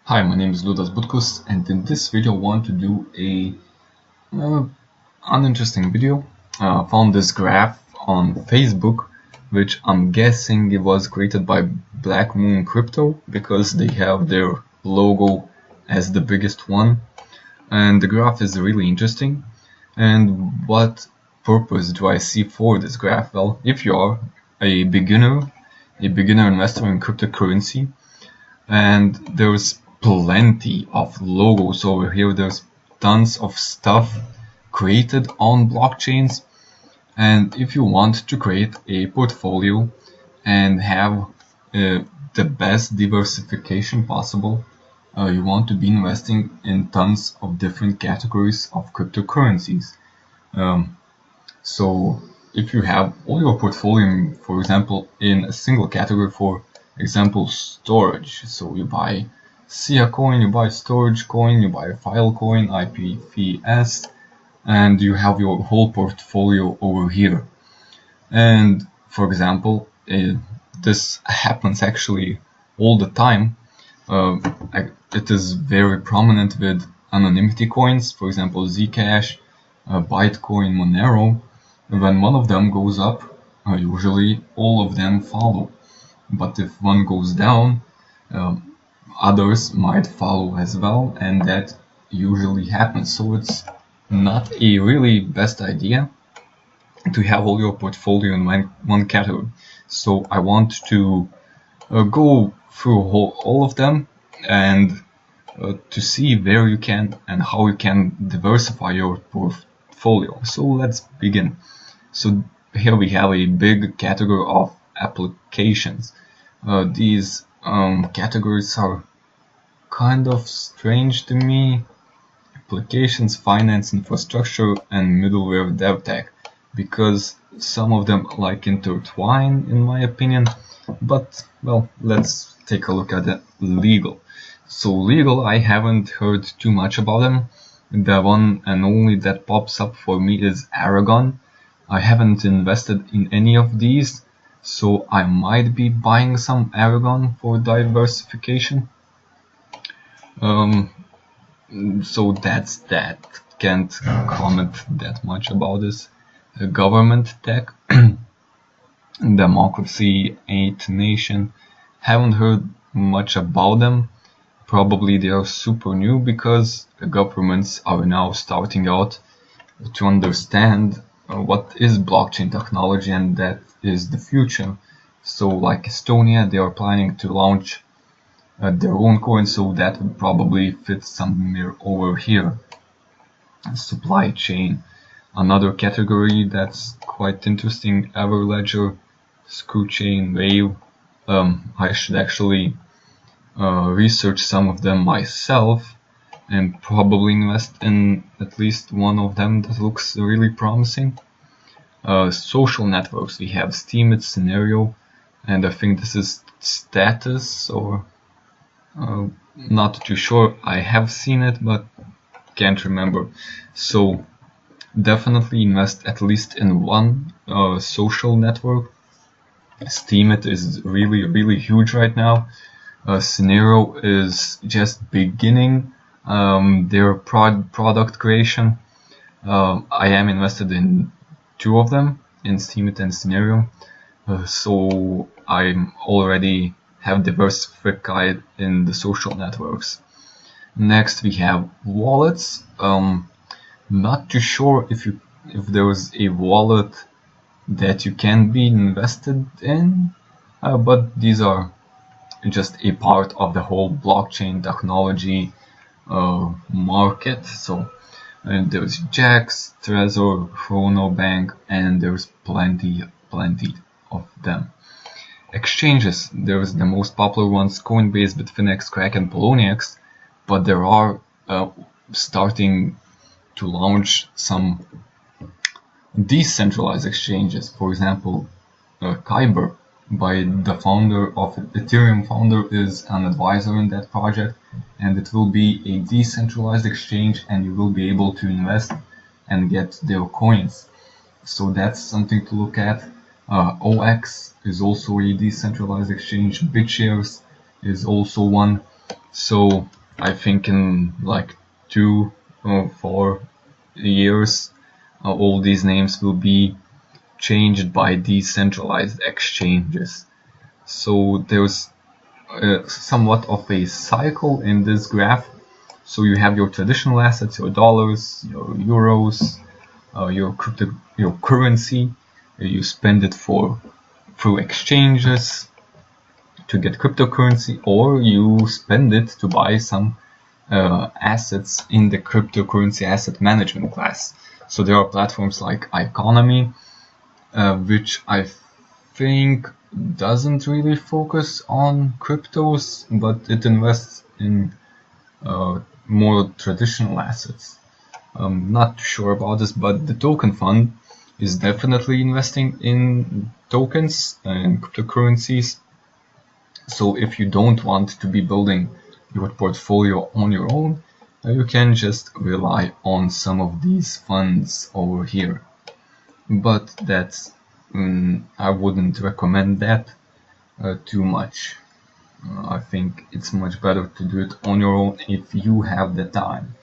Hi, my name is Ludas Butkus, and in this video I want to do a uninteresting video. Found this graph on Facebook, which I'm guessing it was created by Black Moon Crypto because they have their logo as the biggest one, and the graph is really interesting. And what purpose do I see for this graph? Well, if you are a beginner investor in cryptocurrency, and there's plenty of logos over here. There's tons of stuff created on blockchains, and if you want to create a portfolio and have the best diversification possible, you want to be investing in tons of different categories of cryptocurrencies. So if you have all your portfolio, for example, in a single category, for example, storage, so you buy SIA coin, you buy storage coin, you buy file coin, IPFS, and you have your whole portfolio over here. And for example, this happens actually all the time. It is very prominent with anonymity coins, for example, Zcash, Bytecoin, Monero. When one of them goes up, usually all of them follow. But if one goes down, others might follow as well, and that usually happens. So it's not a really best idea to have all your portfolio in one category. So I want to go through all of them and to see where you can and how you can diversify your portfolio. So let's begin. So here we have a big category of applications. These categories are kind of strange to me. Applications, finance, infrastructure, and middleware dev tech, because some of them like intertwine in my opinion. But well, let's take a look at the legal. So legal, I haven't heard too much about them. The one and only that pops up for me is Aragon. I haven't invested in any of these, so I might be buying some Aragon for diversification. So that's that. Can't comment that much about this. Government tech, democracy, 8nation. Haven't heard much about them. Probably they are super new because the governments are now starting out to understand what is blockchain technology, and that is the future. So like Estonia, they are planning to launch their own coin, so that would probably fit somewhere over here. Supply chain, another category that's quite interesting. Everledger, Screwchain, Wave. I should actually research some of them myself and probably invest in at least one of them that looks really promising. Social networks, we have Steemit, Scenario, and I think this is Status, or not too sure. I have seen it but can't remember. So definitely invest at least in one social network. Steemit is really huge right now. Scenario is just beginning their product creation. I am invested in two of them, in Steemit and Scenario, so I'm already have diversified in the social networks. Next we have wallets. Not too sure if there is a wallet that you can be invested in, but these are just a part of the whole blockchain technology market. So there's Jax, Trezor, Chronobank, and there's plenty of them. Exchanges, there's the most popular ones: Coinbase, Bitfinex, Kraken, Poloniex, but there are starting to launch some decentralized exchanges. For example, Kyber, by the founder of Ethereum founder, is an advisor in that project, and it will be a decentralized exchange, and you will be able to invest and get their coins. So that's something to look at. OX is also a decentralized exchange. BitShares is also one. So I think in like 2 or 4 years, all these names will be changed by decentralized exchanges. So there's somewhat of a cycle in this graph. So you have your traditional assets, your dollars, your euros, your currency. You spend it through exchanges to get cryptocurrency, or you spend it to buy some assets in the cryptocurrency asset management class. So there are platforms like Economy, which I think doesn't really focus on cryptos, but it invests in more traditional assets. I'm not sure about this, but the token fund is definitely investing in tokens and cryptocurrencies. So if you don't want to be building your portfolio on your own, you can just rely on some of these funds over here. But that's I wouldn't recommend that too much. I think it's much better to do it on your own if you have the time.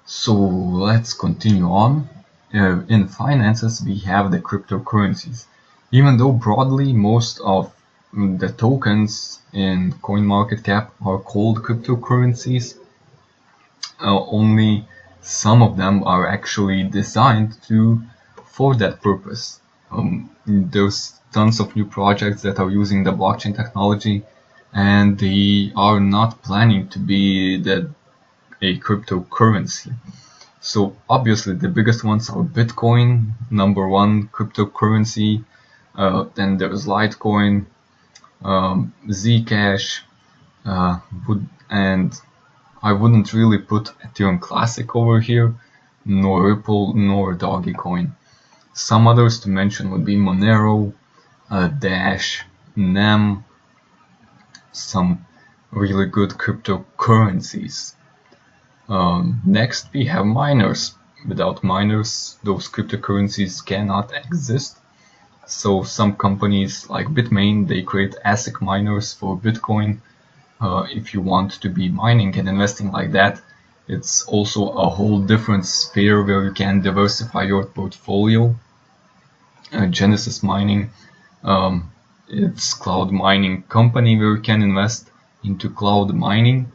So let's continue on. In finances, we have the cryptocurrencies. Even though broadly most of the tokens in CoinMarketCap are called cryptocurrencies, only some of them are actually designed for that purpose. There's tons of new projects that are using the blockchain technology, and they are not planning to be a cryptocurrency. So obviously the biggest ones are Bitcoin, number one cryptocurrency, then there's Litecoin, Zcash, and I wouldn't really put Ethereum Classic over here, nor Ripple, nor Dogecoin. Some others to mention would be Monero, Dash, NEM, some really good cryptocurrencies. Next we have miners. Without miners, those cryptocurrencies cannot exist. So some companies like Bitmain, they create ASIC miners for Bitcoin. If you want to be mining and investing like that, it's also a whole different sphere where you can diversify your portfolio. Genesis Mining, it's cloud mining company where you can invest into cloud mining.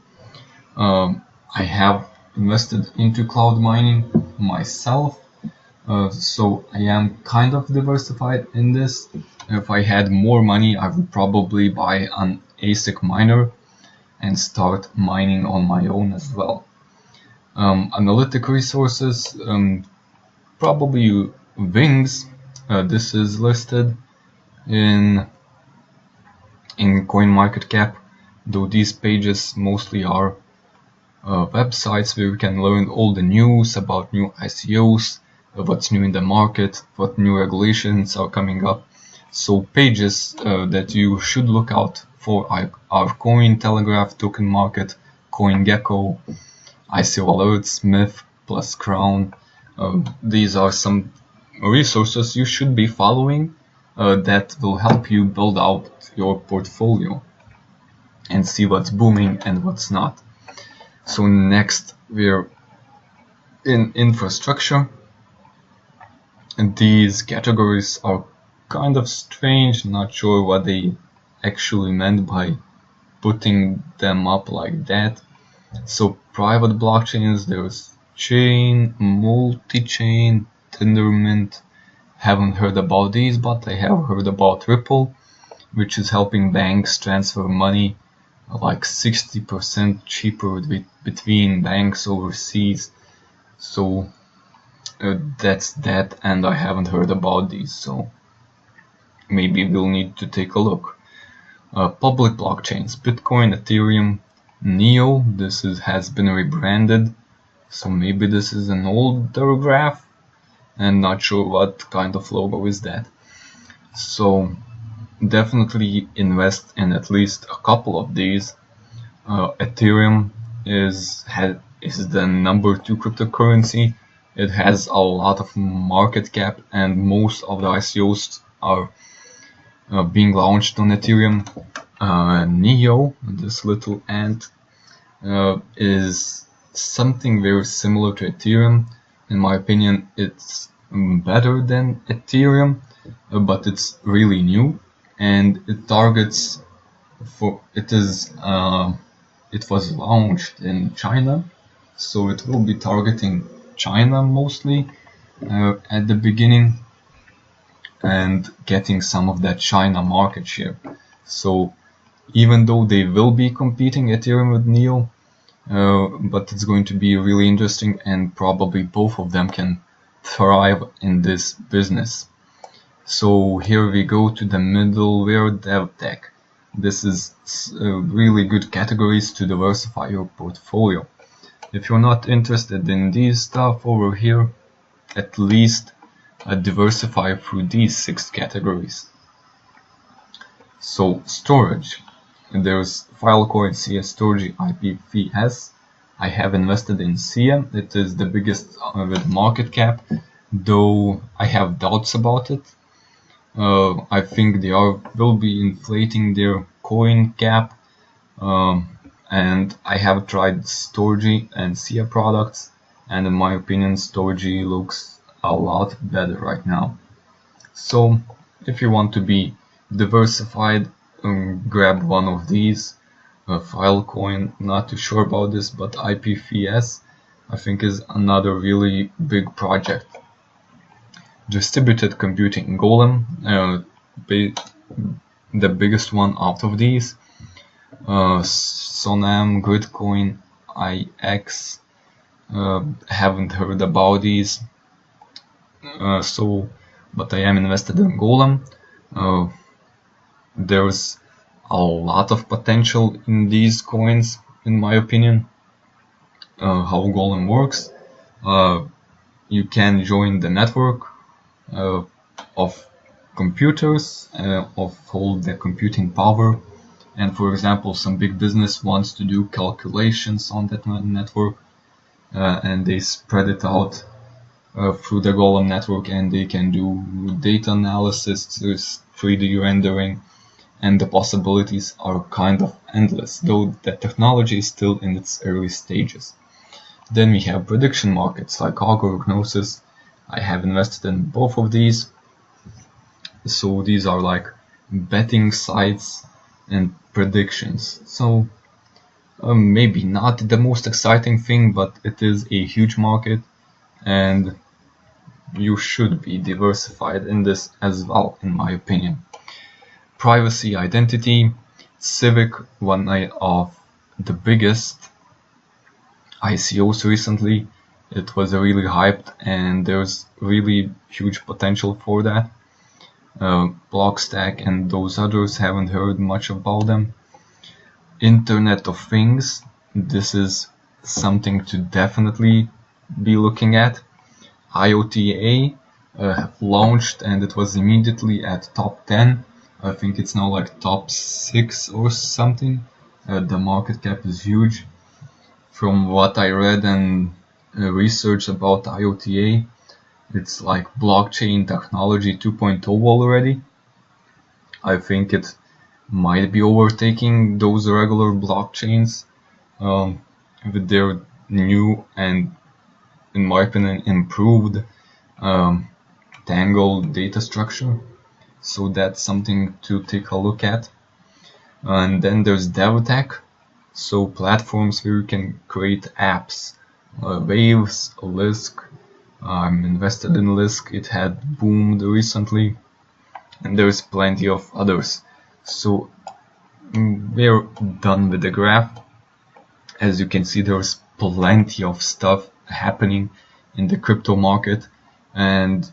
I have invested into cloud mining myself, so I am kind of diversified in this. If I had more money, I would probably buy an ASIC miner and start mining on my own as well. Analytic resources, probably Wings. This is listed in CoinMarketCap, though these pages mostly are websites where you can learn all the news about new ICOs, what's new in the market, what new regulations are coming up. So pages that you should look out for are Cointelegraph, Token Market, CoinGecko, ICO Alerts, Myth, plus Crown. These are some resources you should be following that will help you build out your portfolio and see what's booming and what's not. So next we're in infrastructure, and these categories are kind of strange, not sure what they actually meant by putting them up like that. So private blockchains, there's chain, multi-chain, Tendermint. Haven't heard about these, but I have heard about Ripple, which is helping banks transfer money like 60% cheaper between banks overseas. So that's that, and I haven't heard about these, so maybe we'll need to take a look. Public blockchains, Bitcoin, Ethereum, Neo. This has been rebranded, so maybe this is an older graph, and not sure what kind of logo is that. So definitely invest in at least a couple of these. Ethereum is the number 2 cryptocurrency. It has a lot of market cap, and most of the ICOs are being launched on Ethereum. Neo, this little ant, is something very similar to Ethereum. In my opinion, it's better than Ethereum, but it's really new, and it targets it was launched in China, so it will be targeting China mostly at the beginning and getting some of that China market share. So even though they will be competing Ethereum with Neo, but it's going to be really interesting, and probably both of them can thrive in this business. So here we go to the middleware dev tech. This is really good categories to diversify your portfolio. If you're not interested in these stuff over here, at least diversify through these 6 categories. So storage. There's Filecoin, SIA, Storage, IPFS. I have invested in SIA. It is the biggest with market cap, though I have doubts about it. I think they will be inflating their coin cap, and I have tried Storage and SIA products, and in my opinion Storage looks a lot better right now. So if you want to be diversified, grab one of these. Filecoin, not too sure about this, but IPFS I think is another really big project. Distributed computing, Golem, the biggest one out of these. Sonam, Gridcoin, IX, haven't heard about these, but I am invested in Golem. There's a lot of potential in these coins, in my opinion. How Golem works: you can join the network of computers of all the computing power, and for example some big business wants to do calculations on that network, and they spread it out through the Golem network, and they can do data analysis, 3D rendering, and the possibilities are kind of endless, though the technology is still in its early stages. Then we have prediction markets like Augur, Gnosis. I have invested in both of these. So these are like betting sites and predictions. So maybe not the most exciting thing, but it is a huge market, and you should be diversified in this as well, in my opinion. Privacy, identity, Civic, one of the biggest ICOs recently. It was really hyped, and there's really huge potential for that. Blockstack and those others, haven't heard much about them. Internet of Things, this is something to definitely be looking at. IOTA launched, and it was immediately at top 10. I think it's now like top 6 or something. The market cap is huge. From what I read and research about IOTA, it's like blockchain technology 2.0 already. I think it might be overtaking those regular blockchains with their new and, in my opinion, improved Tangle data structure. So that's something to take a look at. And then there's DevTech, so platforms where you can create apps. Waves, Lisk. I'm invested in Lisk. It had boomed recently, and there's plenty of others. So we're done with the graph. As you can see, there's plenty of stuff happening in the crypto market, and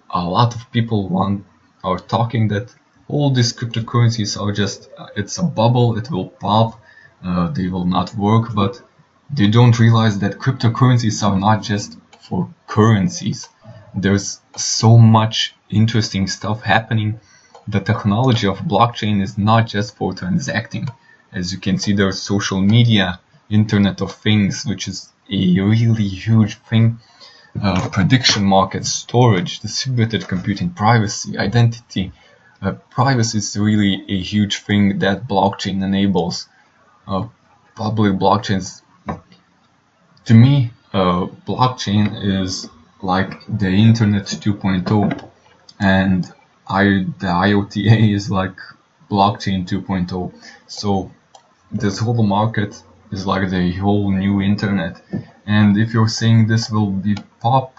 a lot of people are talking that all these cryptocurrencies are just, it's a bubble, it will pop, they will not work, but they don't realize that cryptocurrencies are not just for currencies. There's so much interesting stuff happening. The technology of blockchain is not just for transacting. As you can see, there's social media, Internet of Things, which is a really huge thing. Prediction markets, storage, distributed computing, privacy, identity. Privacy is really a huge thing that blockchain enables. public blockchains. To me, blockchain is like the Internet 2.0, and the IoTA is like blockchain 2.0. So this whole market is like the whole new internet. And if you're saying this will be pop,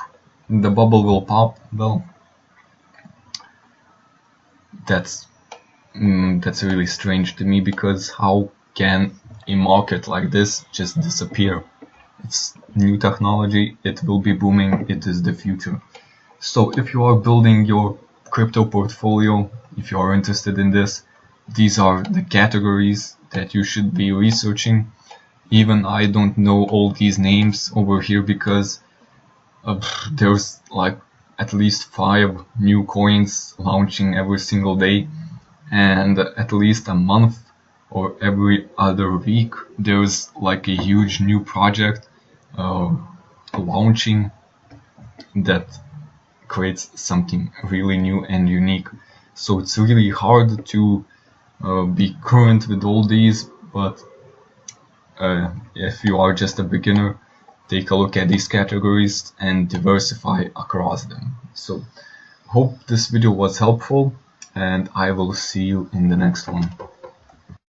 the bubble will pop, well, that's really strange to me, because how can a market like this just disappear? It's new technology, it will be booming, it is the future. So if you are building your crypto portfolio, if you are interested in this, these are the categories that you should be researching. Even I don't know all these names over here, because there's like at least 5 new coins launching every single day, and at least a month or every other week there's like a huge new project launching that creates something really new and unique. So it's really hard to be current with all these, but if you are just a beginner, take a look at these categories and diversify across them. So hope this video was helpful, and I will see you in the next one.